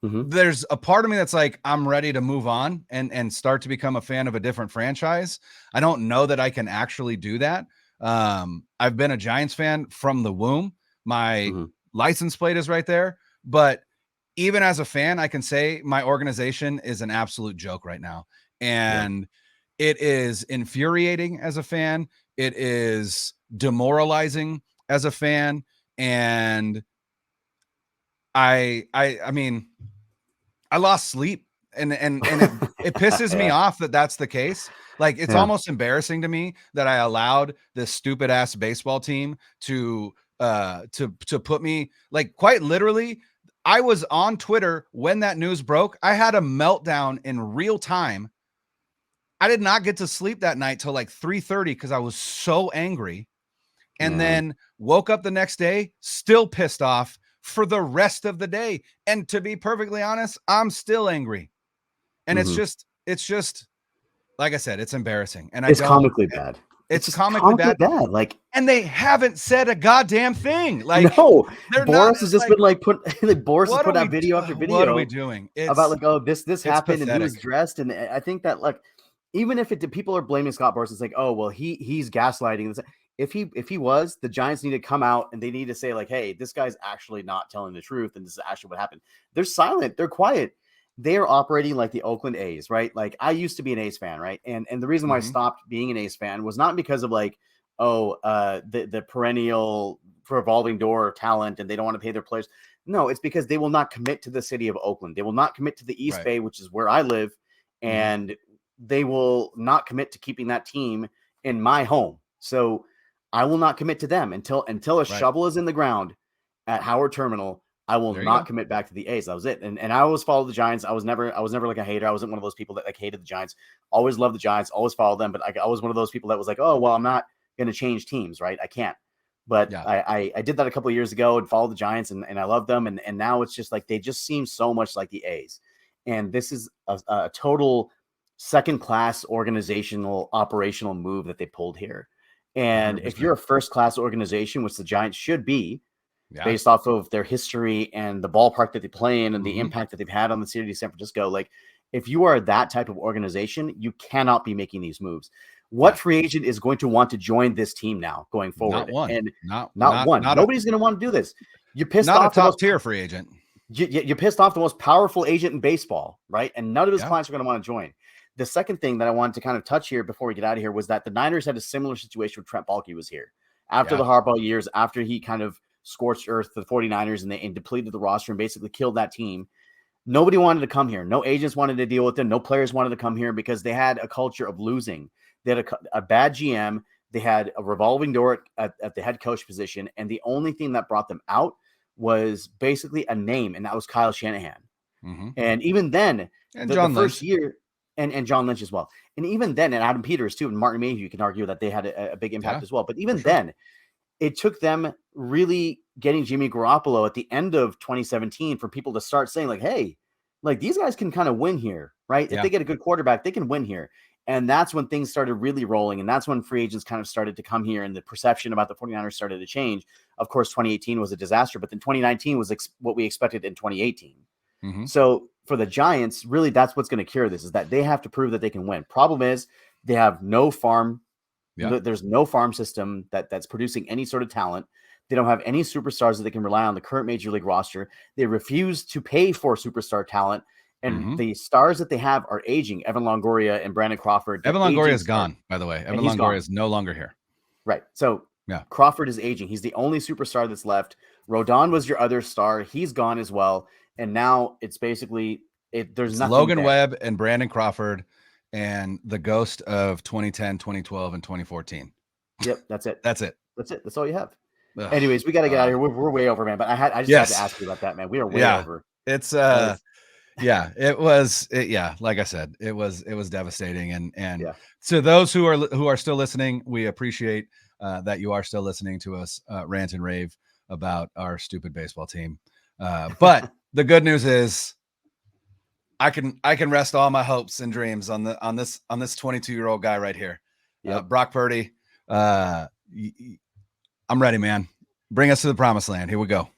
There's a part of me that's like, I'm ready to move on and start to become a fan of a different franchise. I don't know that I can actually do that. I've been a Giants fan from the womb. My license plate is right there. But even as a fan, I can say my organization is an absolute joke right now. And it is infuriating as a fan. It is demoralizing as a fan. And I mean, I lost sleep and it pisses me off that that's the case. Like, it's almost embarrassing to me that I allowed this stupid ass baseball team to put me, like, quite literally. I was on Twitter when that news broke. I had a meltdown in real time. I did not get to sleep that night till like 3:30 because I was so angry. And then woke up the next day, still pissed off for the rest of the day. And to be perfectly honest, I'm still angry. And it's just, like I said, it's embarrassing. And it's comically bad. It's comically bad. Like, and they haven't said a goddamn thing. Like, no, Boris has just been like Boris has put out video after video. What are we doing? About like, oh, this happened, pathetic. and he was dressed. And I think that, like, even if people are blaming Scott Boris, it's like, oh, well, he's gaslighting. If he was, the Giants need to come out and they need to say, like, hey, this guy's actually not telling the truth, and this is actually what happened. They're silent. They're quiet. They are operating like the Oakland A's, right? Like, I used to be an A's fan, right? And the reason why I stopped being an A's fan was not because of like, the perennial revolving door talent and they don't want to pay their players. No, it's because they will not commit to the city of Oakland. They will not commit to the East Bay, which is where I live, and they will not commit to keeping that team in my home. So I will not commit to them until a shovel is in the ground at Howard Terminal. I will not commit back to the A's. That was it. And I always followed the Giants. I was never like a hater. I wasn't one of those people that like hated the Giants. Always loved the Giants. Always followed them. But I was one of those people that was like, oh, well, I'm not going to change teams, right? I can't. But I did that a couple of years ago and followed the Giants, and I love them. And now it's just like they just seem so much like the A's. And this is a total second-class organizational operational move that they pulled here. And 100%. If you're a first-class organization, which the Giants should be, based off of their history and the ballpark that they play in and the impact that they've had on the city of San Francisco, like, if you are that type of organization, you cannot be making these moves. What free agent is going to want to join this team now going forward? Not one. And not one. Nobody's going to want to do this. You pissed off the top tier free agent. You pissed off the most powerful agent in baseball, right? And none of his clients are going to want to join. The second thing that I wanted to kind of touch here before we get out of here was that the Niners had a similar situation when Trent Baalke was here. After the Harbaugh years, after he kind of scorched earth to the 49ers and depleted the roster and basically killed that team, nobody wanted to come here. No agents wanted to deal with them. No players wanted to come here because they had a culture of losing. They had a bad GM. They had a revolving door at the head coach position. And the only thing that brought them out was basically a name, and that was Kyle Shanahan. Mm-hmm. And even then, the first year, and John Lynch as well. And even then, and Adam Peters too, and Martin Mayhew, you can argue that they had a big impact as well. But even then, it took them really getting Jimmy Garoppolo at the end of 2017 for people to start saying like, hey, like these guys can kind of win here, right? If they get a good quarterback, they can win here. And that's when things started really rolling. And that's when free agents kind of started to come here and the perception about the 49ers started to change. Of course, 2018 was a disaster, but then 2019 was what we expected in 2018. Mm-hmm. So for the Giants, really, that's what's going to cure this, is that they have to prove that they can win. Problem is they have no farm. Yeah. There's no farm system that's producing any sort of talent. They don't have any superstars that they can rely on the current major league roster. They refuse to pay for superstar talent. And the stars that they have are aging. Evan Longoria and Brandon Crawford. Evan Longoria is gone, by the way. Evan Longoria is no longer here. Right. So Crawford is aging. He's the only superstar that's left. Rodon was your other star. He's gone as well. And now it's basically there's nothing. Logan Webb and Brandon Crawford and the ghost of 2010, 2012, and 2014. Yep, that's it. That's it. That's all you have. Ugh. Anyways, we got to get out of here. We're way over, man. But I just had to ask you about that, man. We are way over. It's it was like I said, it was devastating. And to those who are still listening, we appreciate that you are still listening to us rant and rave about our stupid baseball team. But the good news is I can rest all my hopes and dreams on this 22-year-old guy right here. Brock Purdy. I'm ready, man. Bring us to the promised land. Here we go.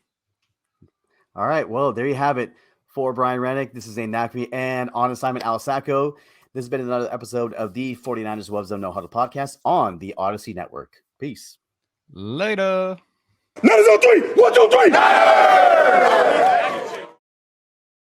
All right. Well, there you have it. For Brian Rennick, this is Zain and on assignment, Al Sacco. This has been another episode of the 49ers Web Zone Know Huddle podcast on the Audacy Network. Peace. Later. 9-3. 1, 2, 3.